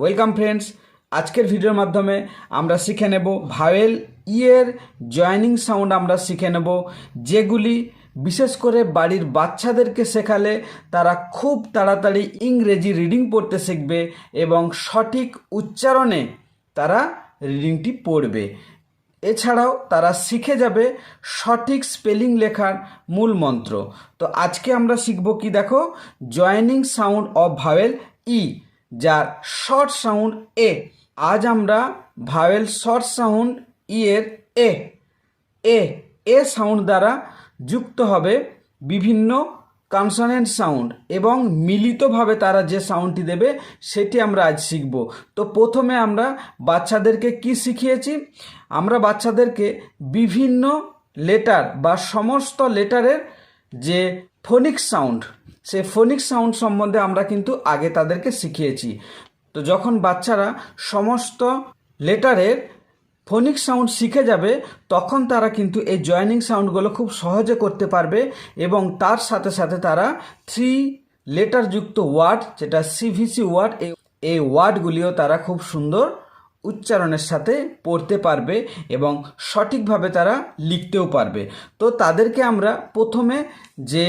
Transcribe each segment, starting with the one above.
Welcome friends, আজকের ভিডিওর মাধ্যমে আমরা শিখে নেব ভাওয়েল ই এর জয়েনিং সাউন্ড আমরা শিখে নেব, যেগুলি বিশেষ করে বাড়ির বাচ্চাদেরকে শেখালে তারা খুব তাড়াতাড়ি ইংরেজি রিডিং পড়তে শিখবে এবং সঠিক উচ্চারণে তারা রিডিংটি পড়বে। এছাড়াও তারা শিখে যাবে সঠিক স্পেলিং লেখার মূল মন্ত্র। তো আজকে আমরা শিখব কি, দেখো, জয়েনিং সাউন্ড অফ ভাওয়েল ই, যার শর্ট সাউন্ড এ। আজ আমরা ভাওয়েল শর্ট সাউন্ড ই এর এ সাউন্ড দ্বারা যুক্ত হবে বিভিন্ন কনসোনেন্ট সাউন্ড এবং মিলিতভাবে তারা যে সাউন্ডটি দেবে সেটি আমরা আজ শিখব। তো প্রথমে আমরা বাচ্চাদেরকে কি শিখিয়েছি? আমরা বাচ্চাদেরকে বিভিন্ন লেটার বা সমস্ত লেটারের যে ফোনিক্স সাউন্ড, সেই ফোনিক্স সাউন্ড সম্বন্ধে আমরা কিন্তু আগে তাদেরকে শিখিয়েছি। তো যখন বাচ্চারা সমস্ত লেটারের ফোনিক্স সাউন্ড শিখে যাবে তখন তারা কিন্তু এই জয়েনিং সাউন্ডগুলো খুব সহজে করতে পারবে এবং তার সাথে সাথে তারা 3 লেটার যুক্ত ওয়ার্ড, যেটা সিভিসি ওয়ার্ড, এই ওয়ার্ডগুলিও তারা খুব সুন্দর উচ্চারণের সাথে পড়তে পারবে এবং সঠিকভাবে তারা লিখতেও পারবে। তো তাদেরকে আমরা প্রথমে যে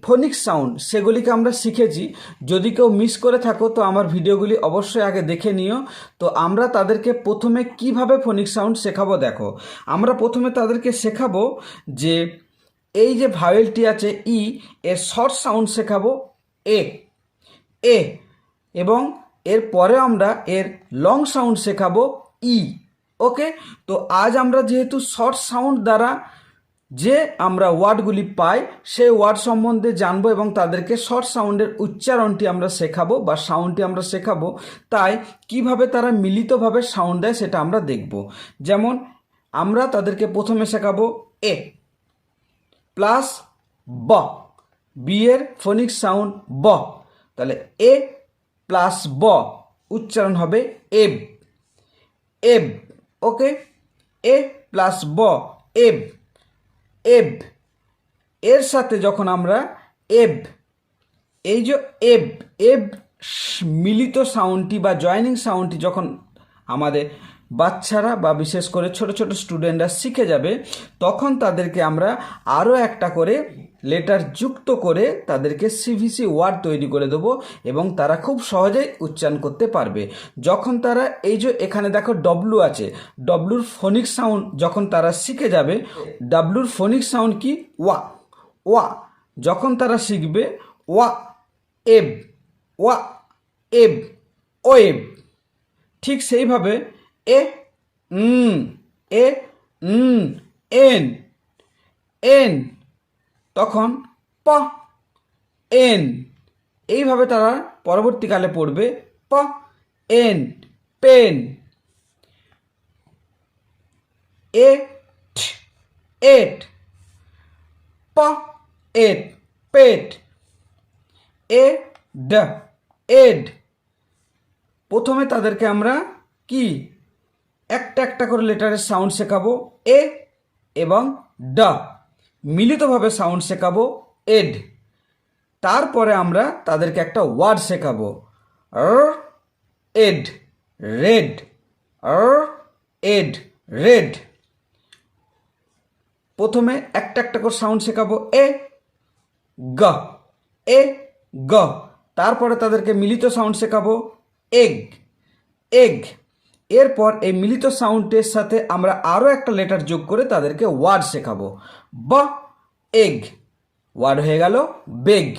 ফোনিক্স সাউন্ড সেগুলিকে আমরা শিখেছি। যদি কেউ মিস করে থাকো তো আমার ভিডিওগুলি অবশ্যই আগে দেখে নিও। তো আমরা তাদেরকে প্রথমে কিভাবে ফোনিক্স সাউন্ড শেখাবো, দেখো, আমরা প্রথমে তাদেরকে শেখাবো যে এই যে ভাওয়েলটি আছে ই, এর শর্ট সাউন্ড শেখাবো এ এবং এরপরে আমরা এর লং সাউন্ড শেখাবো ই। ওকে, তো আজ আমরা যেহেতু শর্ট সাউন্ড দ্বারা যে আমরা ওয়ার্ডগুলি পাই সেই ওয়ার্ড সম্বন্ধে জানবো এবং তাদেরকে শর্ট সাউন্ডের উচ্চারণটি আমরা শেখাবো বা সাউন্ডটি আমরা শেখাবো, তাই কিভাবে তারা মিলিতভাবে সাউন্ড দেয় সেটা আমরা দেখব। যেমন আমরা তাদেরকে প্রথমে শেখাবো এ প্লাস বি এর ফোনিক্স সাউন্ড ব, তাহলে এ প্লাস ব উচ্চারণ হবে এব। ওকে, এ প্লাস ব এব। এর সাথে যখন আমরা এই যে এব মিলিত সাউন্ডটি বা জয়েনিং সাউন্ডটি যখন আমাদের বাচ্চারা বা বিশেষ করে ছোট ছোট স্টুডেন্টরা শিখে যাবে তখন তাদেরকে আমরা আরও একটা করে লেটার যুক্ত করে তাদেরকে সিভিসি ওয়ার্ড তৈরি করে দেবো এবং তারা খুব সহজেই উচ্চারণ করতে পারবে। যখন তারা এই যে এখানে দেখো ডব্লু আছে, ডব্লুর ফোনিক্স সাউন্ড যখন তারা শিখে যাবে, ডাব্লুর ফোনিক্স সাউন্ড কি? ওয়া। যখন তারা শিখবে ওয়া এব ও এব, ঠিক সেইভাবে এন তখন প এন, এইভাবে তারা পরবর্তীকালে পড়বে প এন পেন, এট প এট পেট, এড। প্রথমে তাদেরকে আমরা কি একটা একটা করে লেটারের সাউন্ড শেখাবো এ এবং ড, মিলিতভাবে সাউন্ড শেখাবো এড। তারপরে আমরা তাদেরকে একটা ওয়ার্ড শেখাবো এড, রেড। প্রথমে একটা একটা করে সাউন্ড শেখাবো এ গ। তারপরে তাদেরকে মিলিত সাউন্ড শেখাবো এগ। এরপর এই মিলিত সাউন্ডের সাথে আমরা আরও একটা লেটার যোগ করে তাদেরকে ওয়ার্ড শেখাবো এগ। ওয়ার্ড হয়ে গেল বেগ,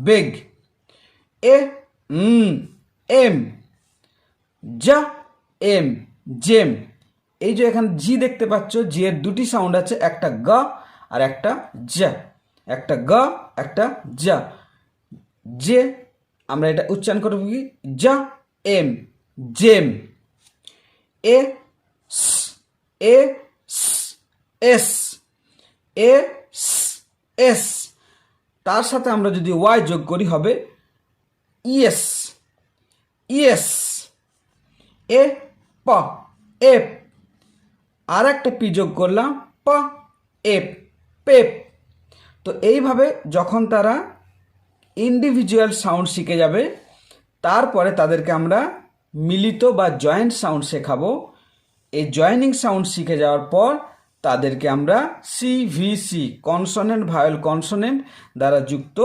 বেগ। এম জেম। এই যে এখানে জি দেখতে পাচ্ছ, জি এর দুটি সাউন্ড আছে, একটা গ আর একটা জ, একটা গ একটা জ। যে আমরা এটা উচ্চারণ করব কি? জেম। এস। তার সাথে আমরা যদি ওয়াই যোগ করি হবে ইএস। প এপ, আর একটা পি যোগ করলাম প এপ, পেপ। তো এইভাবে যখন তারা ইন্ডিভিজুয়াল সাউন্ড শিখে যাবে তারপরে তাদেরকে আমরা মিলিত বা জয়েন্ট সাউন্ড শেখাবো। এই জয়েনিং সাউন্ড শিখে যাওয়ার পর তাদেরকে আমরা সিভিসি কনসোনেন্ট ভায়োল কনসোনেন্ট দ্বারা যুক্ত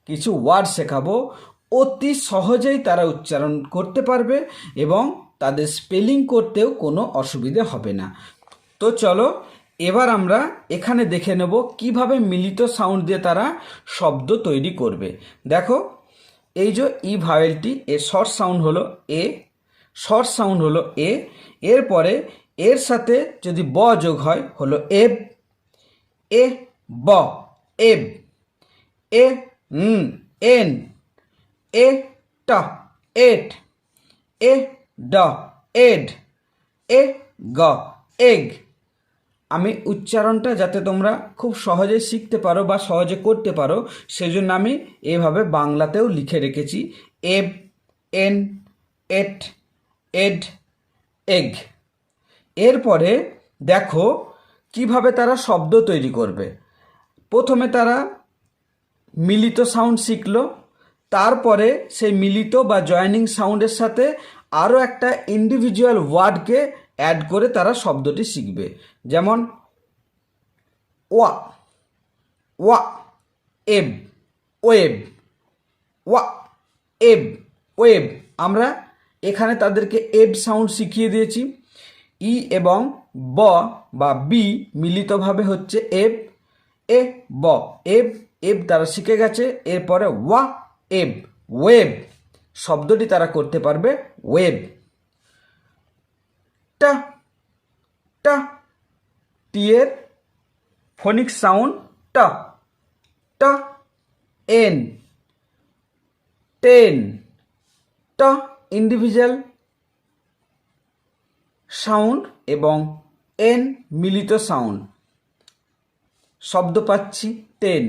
কিছু ওয়ার্ড শেখাবো। অতি সহজেই তারা উচ্চারণ করতে পারবে এবং তাদের স্পেলিং করতেও কোনো অসুবিধে হবে না। তো চলো এবার আমরা এখানে দেখে নেব কিভাবে মিলিত সাউন্ড দিয়ে তারা শব্দ তৈরি করবে। দেখো এই যে ই ভাওয়েলটি, এর শর্ট সাউন্ড হলো এ, শর্ট সাউন্ড হলো এ। এরপরে এর সাথে যদি ব যোগ হয় হলো এব, এ ব এব, এ এন, এ ট এট, এ ড এড, এ গ এগ। আমি উচ্চারণটা যাতে তোমরা খুব সহজে শিখতে পারো বা সহজে করতে পারো সেজন্য আমি এভাবে বাংলাতেও লিখে রেখেছি এব, এন, এট, এড, এগ। এরপরে দেখো কিভাবে তারা শব্দ তৈরি করবে। প্রথমে তারা মিলিত সাউন্ড শিখলো, তারপরে সেই মিলিত বা জয়েনিং সাউন্ডের সাথে আরও একটা ইন্ডিভিজুয়াল ওয়ার্ডকে অ্যাড করে তারা শব্দটি শিখবে। যেমন ওয়া, ওয়া এব, ওয়েব, ওয়া এব, ওয়েব। আমরা এখানে তাদেরকে এব সাউন্ড শিখিয়ে দিয়েছি। ই এবং ব বা বি মিলিতভাবে হচ্ছে এব, এ ব এব, এব তারা শিখে গেছে। এরপরে ওয়া এব, ওয়েব শব্দটি তারা করতে পারবে ওয়েব। টা, টা টি এর ফোনিক সাউন্ড টা, t n, ten. T individual sound এবং এন মিলিত সাউন্ড, শব্দ পাচ্ছি ten.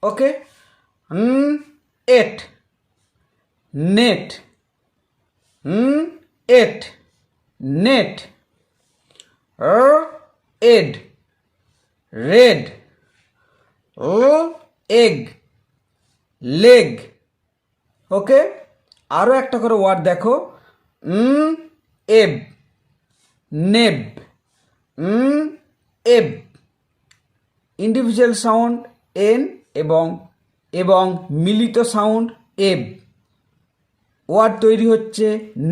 Okay, et, net, et, net, ed, red, eg, leg. Okay, আরও একটা করে ওয়ার্ড দেখো, এব, নেব, এব ইন্ডিভিজুয়াল সাউন্ড এন এবং মিলিত সাউন্ড এব, ওয়ার্ড তৈরি হচ্ছে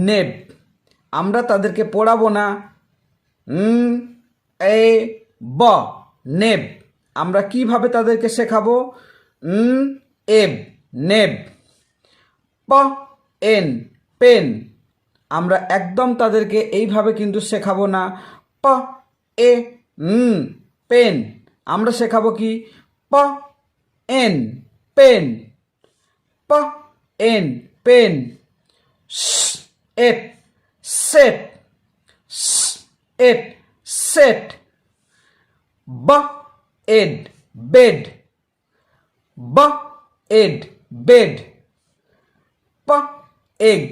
নেব। আমরা তাদেরকে পড়াবো না এ ব নেব, আমরা কিভাবে তাদেরকে শেখাবো এব, নেব। প এন, পেন, আমরা একদম তাদেরকে এইভাবে কিন্তু শেখাবো না। প এ পেন, আমরা শেখাবো কি প n, pen, p n, pen. এট, সেট, এট, সেট। ব ed, bed, b ed, bed. P eg,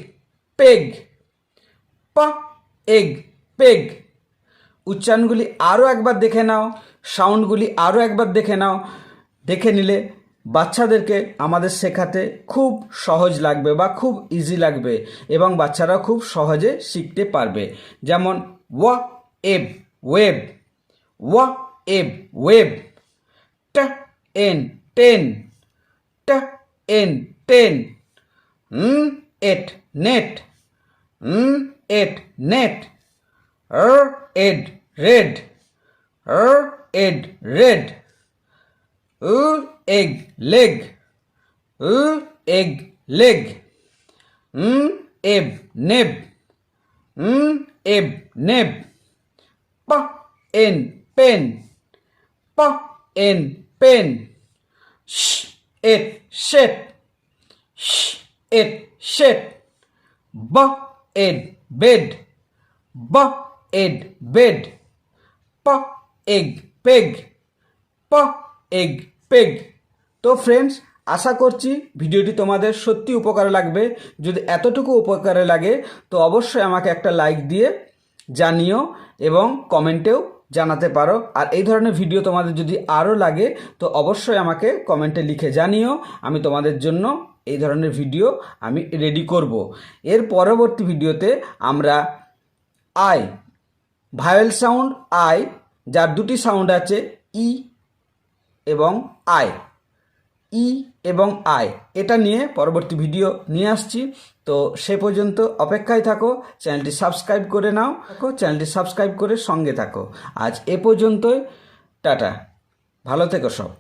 peg, p eg, peg. উচ্চারণগুলি আরও একবার দেখে নাও, সাউন্ডগুলি আরও একবার দেখে নাও। দেখে নিলে বাচ্চাদেরকে আমাদের শেখাতে খুব সহজ লাগবে বা খুব ইজি লাগবে এবং বাচ্চারা খুব সহজে শিখতে পারবে। যেমন ওয়া এব, ওয়েব, ওয়া eb, web. T n, ten, t n, ten. Et, net, et, net. Ed, red, ed, red. Eg, leg, eg, leg. Eb, neb, eb, neb. P n, pen, p n, pen. Et, set, et, set. B ed, bed, b ed, bed. P eg, peg, p eg, peg. তো friends, আশা করছি ভিডিওটি তোমাদের সত্যি উপকারে লাগবে। যদি এতটুকু উপকারে লাগে তো অবশ্যই আমাকে একটা লাইক দিয়ে জানিও এবং কমেন্টেও জানাতে পারো। আর এই ধরনের ভিডিও তোমাদের যদি আরও লাগে তো অবশ্যই আমাকে কমেন্টে লিখে জানিও, আমি তোমাদের জন্য এই ধরনের ভিডিও আমি রেডি করব। এর পরবর্তী ভিডিওতে আমরা আই, ভায়েল সাউন্ড আই, যার দুটি সাউন্ড আছে ই এবং আই, ই এবং আই, এটা নিয়ে পরবর্তী ভিডিও নিয়ে আসছি। তো সে পর্যন্ত অপেক্ষায় থাকো, চ্যানেলটি সাবস্ক্রাইব করে নাও, চ্যানেলটি সাবস্ক্রাইব করে সঙ্গে থাকো। আজ এ পর্যন্তই, টাটা, ভালো থেকো সব।